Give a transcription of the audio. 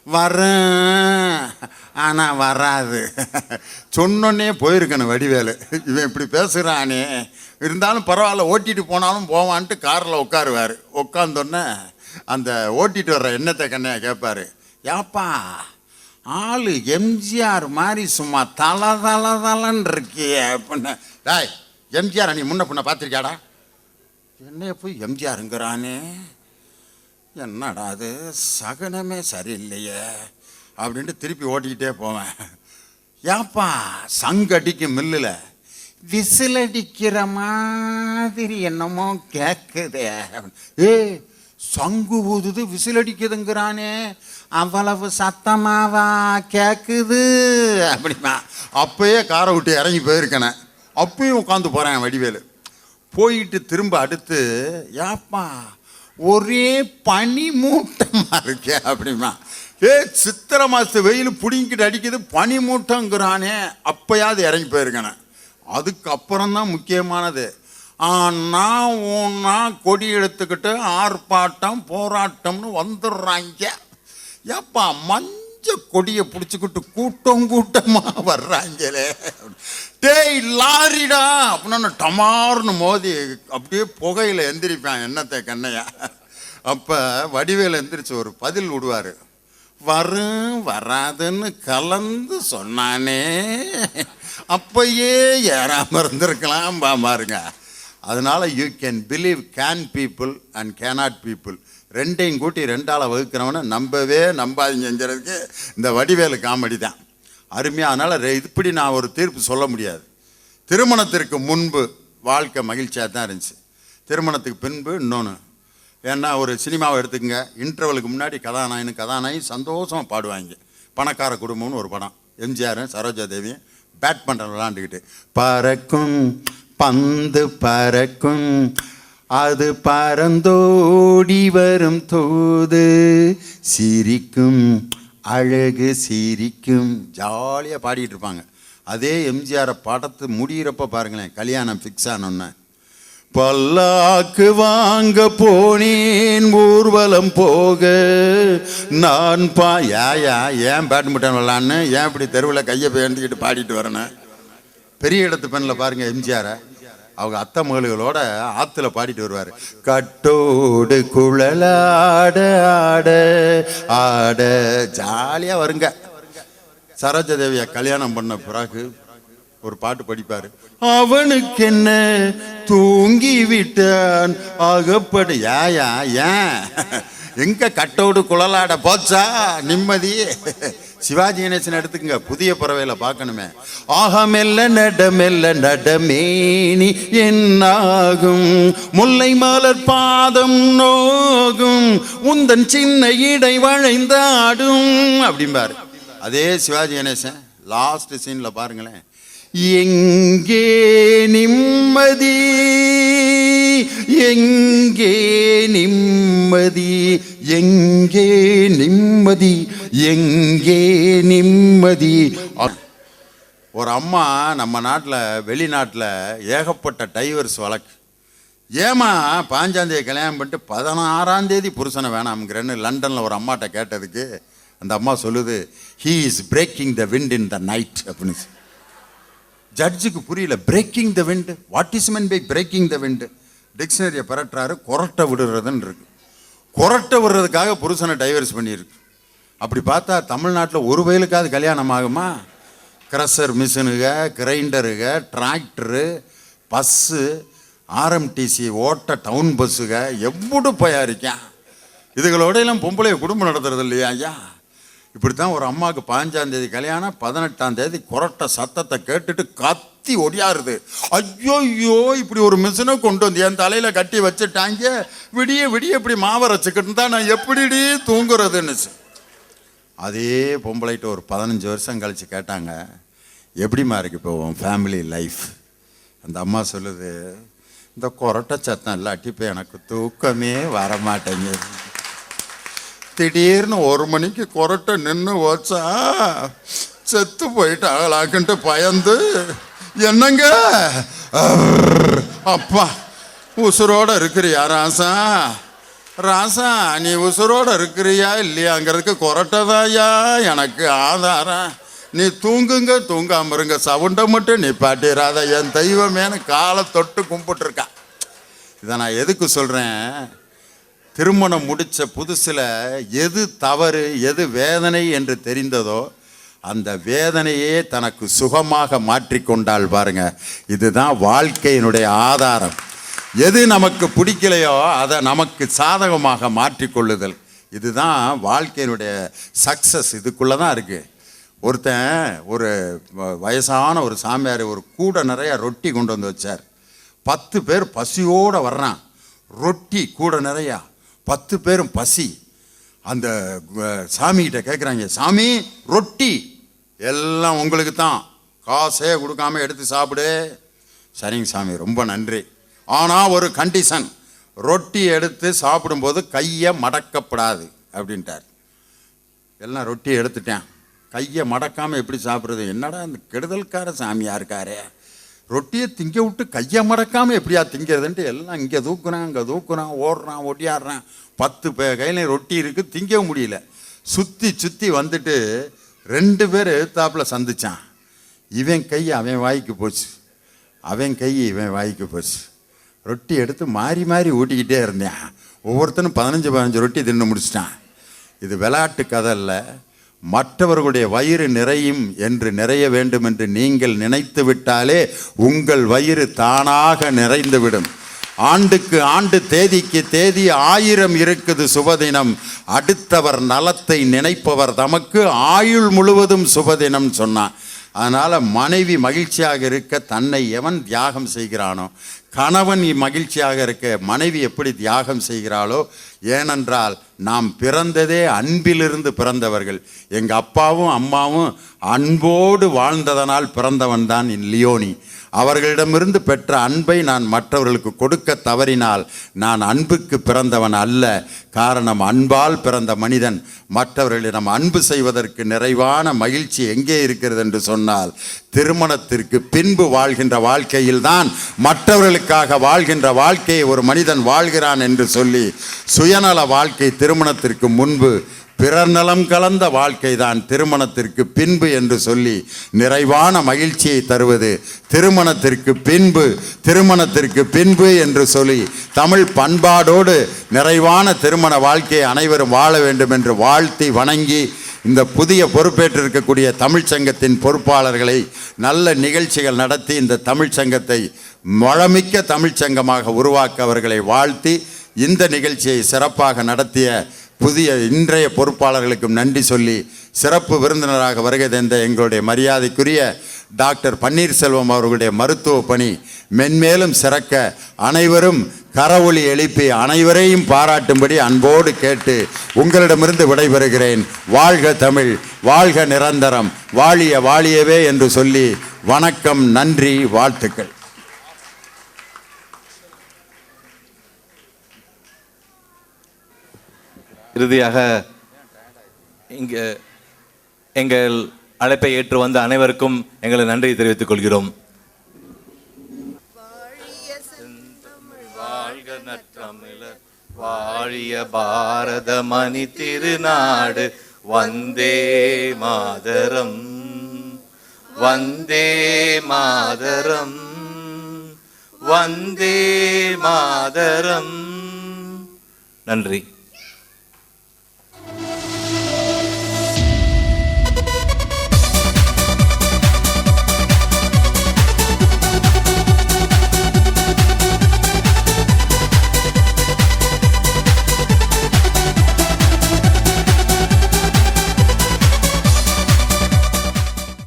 வரேன் ஆனால் வராது. சொன்னோன்னே போயிருக்கணும் வடிவேலு. இவன் இப்படி பேசுகிறானே, இருந்தாலும் பரவாயில்ல ஓட்டிகிட்டு போனாலும் போவான்ட்டு காரில் உட்காருவார். உட்காந்தோன்னே அந்த ஓட்டிகிட்டு வர்ற எண்ணத்தை கண்ணையா கேட்பார், ஏப்பா ஆள் எம்ஜிஆர் மாதிரி சும்மா தலன்னு இருக்கியே அப்படின்னு. டாய் எம்ஜிஆர் நீ முன்ன பின்ன பார்த்துருக்கியாடா? என்னைய போய் எம்ஜிஆருங்கிறானே, என்னடா அது சகனமே சரியில்லையே அப்படின்ட்டு திருப்பி ஓட்டிக்கிட்டே போவேன். ஏப்பா சங்கடிக்கு மில்லில் விசில் அடிக்கிற மாதிரி என்னமோ கேட்குதே. சங்கு ஊதுது விசில் அடிக்குதுங்கிறானே, அவ்வளவு சத்தமாவா கேட்குது அப்படிமா. அப்பயே காரை விட்டு இறங்கி போயிருக்கேனே, அப்பயும் உட்காந்து போகிறேன் வடிவேலு. போயிட்டு திரும்ப அடுத்து, ஏப்பா ஒரே பனி மூட்டமாக இருக்கே அப்படிமா. சித்திரை மாதத்து வெயில் பிடிங்கிட்டு அடிக்குது, பனி மூட்டங்கிறானே, அப்பயாவது இறங்கி போயிருக்கேனே. அதுக்கப்புறம்தான் முக்கியமானது. ஆனால் ஒன்றா கொடி எடுத்துக்கிட்டு ஆர்ப்பாட்டம் போராட்டம்னு வந்துடுறாங்க. ஏப்பா மஞ்ச கொடியை பிடிச்சிக்கிட்டு கூட்டமாக வர்றாங்களே, டேய் லாரிடா அப்படின்னு டமார்னு மோதி அப்படியே புகையில் எந்திரிப்பான் என்னத்தை கண்ணையா. அப்போ வடிவேல் எந்திரிச்சு ஒரு பதில் விடுவார், வரும் வராதுன்னு கலந்து சொன்னானே, அப்பயே ஏறாமல் இருந்திருக்கலாம் பாருங்க. அதனால் you can believe can people and cannot people, ரெண்டையும் கூட்டி ரெண்டால் வகுக்கிறவனை நம்பவே நம்பாதீங்கிறதுக்கு இந்த வடிவேலு காமெடி தான் அருமையாக. அதனால் இப்படி நான் ஒரு தீர்ப்பு சொல்ல முடியாது. திருமணத்திற்கு முன்பு வாழ்க்கை மகிழ்ச்சியாக தான் இருந்துச்சு. திருமணத்துக்கு பின்பு இன்னொன்று, ஏன்னா ஒரு சினிமாவை எடுத்துக்கங்க, இன்டர்வலுக்கு முன்னாடி கதாநாயகி சந்தோஷமாக பாடுவாங்க. பணக்கார குடும்பம்னு ஒரு படம், எம்ஜிஆரும் சரோஜா தேவியும் பேட்மிண்டன் விளாண்டுக்கிட்டு, பறக்கும் பந்து பறக்கும் அது பறந்தோடி வரும் தோது சிரிக்கும் அழகு சிரிக்கும், ஜாலியாக பாடிக்கிட்டு இருப்பாங்க. அதே எம்ஜிஆரை படத்து முடிகிறப்ப பாருங்களேன், கல்யாணம் ஃபிக்ஸ் ஆனோன்னு, பல்லாக்கு வாங்க போனேன் ஊர்வலம் போக நான் ஏன் பேட்மிண்டன் விளாட்னு, ஏன் இப்படி தெருவில் கையை பேர்ந்துக்கிட்டு பாடிட்டு வரேன்னு. பெரிய இடத்து பெண்ணில் பாருங்கள் எம்ஜிஆரை அவங்க அத்தை மகளுகளோட ஆற்றுல பாடிட்டு வருவார். கட்டோடு குழலாட ஆட ஆட ஜாலியாக வருங்க. சரோஜா தேவியை கல்யாணம் பண்ண பிறகு ஒரு பாட்டு படிப்பார், அவனுக்கு என்ன தூங்கி விட்டான் அகப்படு. ஏன் எங்க கட்டோடு குழலாட போச்சா நிம்மதி. சிவாஜி கணேசன் எடுத்துக்கங்க, புதிய பறவையில் பார்க்கணுமே, ஆகமெல்ல நடமேனி என்னாகும் முல்லை மலர் பாதம் நோகும் உந்தன் சின்ன இடை வளைந்தாடும் அப்படிம்பாரு. அதே சிவாஜி கணேசன் லாஸ்ட் சீன்ல பாருங்களேன், எங்கே நிம்மதி எங்கே நிம்மதி எங்கே நிம்மதி எங்கே நிம்மதி. ஒரு அம்மா நம்ம நாட்டில் வெளிநாட்டில் ஏகப்பட்ட டைவர்ஸ் வழக்கு. ஏமா 5ஆம் தேதி கல்யாணம் பண்ணிட்டு 16ஆம் தேதி புருஷனை வேணாம்ங்கிறேன்னு லண்டனில் ஒரு அம்மாட்ட கேட்டதுக்கு அந்த அம்மா சொல்லுது, he is breaking the wind in the night அப்படின்னு. ஜட்ஜுக்கு புரியல, breaking the wind, what is mean by breaking the wind? டிக்ஷனரியை பரட்டுறாரு, கொரட்டை விடுறதுன்னு இருக்கு. கொரட்டை விடுறதுக்காக புருஷனை டைவர்ஸ் பண்ணியிருக்கு. அப்படி பார்த்தா தமிழ்நாட்டில் ஒரு வயலுக்காவது கல்யாணம் ஆகுமா? க்ரஷர் மிஷினுக, கிரைண்டருக, டிராக்டரு, பஸ்ஸு, ஆர்எம்டிசி ஓட்ட டவுன் பஸ்ஸுக எவ்வளோ போயாரிக்கான். இதுகளோடையெல்லாம் பொம்பளைய குடும்பம் நடத்துறது இல்லையா ஐயா? இப்படித்தான் ஒரு அம்மாவுக்கு 15ஆம் தேதி கல்யாணம், 18ஆம் தேதி கொரட்டை சத்தத்தை கேட்டுட்டு கத்தி ஒடியாருது. ஐயோ இப்படி ஒரு மிஷினை கொண்டு வந்து என் தலையில் கட்டி வச்சுட்டாங்க, விடிய விடிய இப்படி மாவரைச்சிக்கிட்டு தான் நான் எப்படி தூங்குறதுன்னு. அதே பொம்பளைகிட்ட ஒரு 15 வருஷம் கழித்து கேட்டாங்க, எப்படிமா இருக்கு இப்போ உன் ஃபேமிலி லைஃப்? அந்த அம்மா சொல்லுது, இந்த கொரட்டை சத்தம் இல்லாட்டி இப்போ எனக்கு தூக்கமே வரமாட்டேங்குது. திடீர்னு 1 மணிக்கு கொரட்டை நின்று ஓச்சா செத்து போயிட்டாங்களாக்குன்ட்டு பயந்து, என்னங்க அப்பா உசுரோட இருக்கிறியா ராசா ராசா நீ உசுரோட இருக்கிறியா இல்லையாங்கிறதுக்கு கொரட்டதாயா எனக்கு ஆதாரம். நீ தூங்குங்க, தூங்காம இருங்க, சவுண்டை மட்டும் நீ பாட்டிராத என் தெய்வமேனு காலை தொட்டு கும்பிட்டுருக்கா. இதை நான் எதுக்கு சொல்கிறேன், திருமணம் முடித்த புதுசில் எது தவறு எது வேதனை என்று தெரிந்ததோ அந்த வேதனையே தனக்கு சுகமாக மாற்றிக்கொண்டாள் பாருங்க. இதுதான் வாழ்க்கையினுடைய ஆதாரம். எது நமக்கு பிடிக்கலையோ அதை நமக்கு சாதகமாக மாற்றிக்கொள்ளுதல், இதுதான் வாழ்க்கையினுடைய சக்ஸஸ். இதுக்குள்ளே தான் இருக்குது. ஒருத்தன் ஒரு வயசான ஒரு சாமியார் ஒரு கூடை நிறையா ரொட்டி கொண்டு வந்து வச்சார். 10 பேர் பசியோடு வர்றான். ரொட்டி கூடை நிறையா, 10 பேரும் பசி. அந்த சாமிகிட்ட கேட்குறாங்க, சாமி ரொட்டி எல்லாம் உங்களுக்கு தான், காசே கொடுக்காம எடுத்து சாப்பிடு. சரிங்க சாமி, ரொம்ப நன்றி. ஆனால் ஒரு கண்டிஷன், ரொட்டி எடுத்து சாப்பிடும்போது கையை மடக்கப்படாது அப்படின்ட்டார். எல்லாம் ரொட்டி எடுத்துட்டேன், கையை மடக்காமல் எப்படி சாப்பிட்றது? என்னடா அந்த கெடுதல்கார சாமியாக இருக்காரே, ரொட்டியை திங்க விட்டு கையை மடக்காமல் எப்படியா திங்கிறதுன்ட்டு எல்லாம் இங்கே தூக்குறான் அங்கே தூக்குறான், ஓடுறான் ஒடியாடுறான். 10 கையிலையும் ரொட்டி இருக்குது, திங்க முடியல. சுற்றி சுற்றி வந்துட்டு 2 பேர் எதிர்த்தாப்பில் சந்திச்சான். இவன் கை அவன் வாய்க்கு போச்சு, அவன் கை இவன் வாய்க்கு போச்சு. ரொட்டி எடுத்து மாறி மாறி ஊட்டிக்கிட்டே இருந்தேன். ஒவ்வொருத்தனும் 15 ரொட்டி தின்னு முடிச்சிட்டான். இது விளையாட்டு கதை இல்லை. மற்றவர்களுடைய வயிறு நிறையும் என்று நிறைய வேண்டும் என்று நீங்கள் நினைத்து விட்டாலே உங்கள் வயிறு தானாக நிறைந்துவிடும். ஆண்டுக்கு ஆண்டு தேதிக்கு தேதி 1000 இருக்குது சுபதினம். அடுத்தவர் நலத்தை நினைப்பவர் தமக்கு ஆயுள் முழுவதும் சுபதினம் சொன்னான். அதனால் மனைவி மகிழ்ச்சியாக இருக்க தன்னை எவன் தியாகம் செய்கிறானோ, கணவன் மகிழ்ச்சியாக இருக்க மனைவி எப்படி தியாகம் செய்கிறாளோ. ஏனென்றால் நாம் பிறந்ததே அன்பிலிருந்து பிறந்தவர்கள். எங்கள் அப்பாவும் அம்மாவும் அன்போடு வாழ்ந்ததனால் பிறந்தவன் தான் லியோனி. அவர்களிடமிருந்து பெற்ற அன்பை நான் மற்றவர்களுக்கு கொடுக்க தவறினால் நான் அன்புக்கு பிறந்தவன் அல்ல. காரணம், அன்பால் பிறந்த மனிதன் மற்றவர்களிடம் அன்பு செய்வதற்கு நிறைவான மகிழ்ச்சி எங்கே இருக்கிறது என்று சொன்னால், திருமணத்திற்கு பின்பு வாழ்கின்ற வாழ்க்கையில்தான் மற்றவர்களுக்காக வாழ்கின்ற வாழ்க்கையை ஒரு மனிதன் வாழ்கிறான் என்று சொல்லி, சுயநல வாழ்க்கை திருமணத்திற்கு முன்பு, பிறர் நலம் கலந்த வாழ்க்கை தான் திருமணத்திற்கு பின்பு என்று சொல்லி நிறைவான மகிழ்ச்சியை தருவது திருமணத்திற்கு பின்பு. திருமணத்திற்கு பின்பு என்று சொல்லி தமிழ் பண்பாடோடு நிறைவான திருமண வாழ்க்கையை அனைவரும் வாழ வேண்டும் என்று வாழ்த்தி வணங்கி, இந்த புதிய பொறுப்பேற்றிருக்கக்கூடிய தமிழ்ச்சங்கத்தின் பொறுப்பாளர்களை நல்ல நிகழ்ச்சிகள் நடத்தி இந்த தமிழ்ச்சங்கத்தை வளமிக்க தமிழ்ச்சங்கமாக உருவாக்க அவர்களை வாழ்த்தி, இந்த நிகழ்ச்சியை சிறப்பாக நடத்திய புதிய இன்றைய பொறுப்பாளர்களுக்கும் நன்றி சொல்லி, சிறப்பு விருந்தினராக வருகை தந்த எங்களுடைய மரியாதைக்குரிய டாக்டர் பன்னீர்செல்வம் அவர்களுடைய மருத்துவ பணி மென்மேலும் சிறக்க அனைவரும் கரவொலி எழுப்பி அனைவரையும் பாராட்டும்படி அன்போடு கேட்டு உங்களிடமிருந்து விடைபெறுகிறேன். வாழ்க தமிழ், வாழ்க நிரந்தரம், வாழிய வாழியவே என்று சொல்லி வணக்கம், நன்றி, வாழ்த்துக்கள். இறுதியாக இங்கே எங்கள் அழைப்பை ஏற்று வந்த அனைவருக்கும் எங்களை நன்றி தெரிவித்துக் கொள்கிறோம். வாழிய பாரத மணி திருநாடு, வந்தே மாதரம், வந்தே மாதரம், வந்தே மாதரம். நன்றி.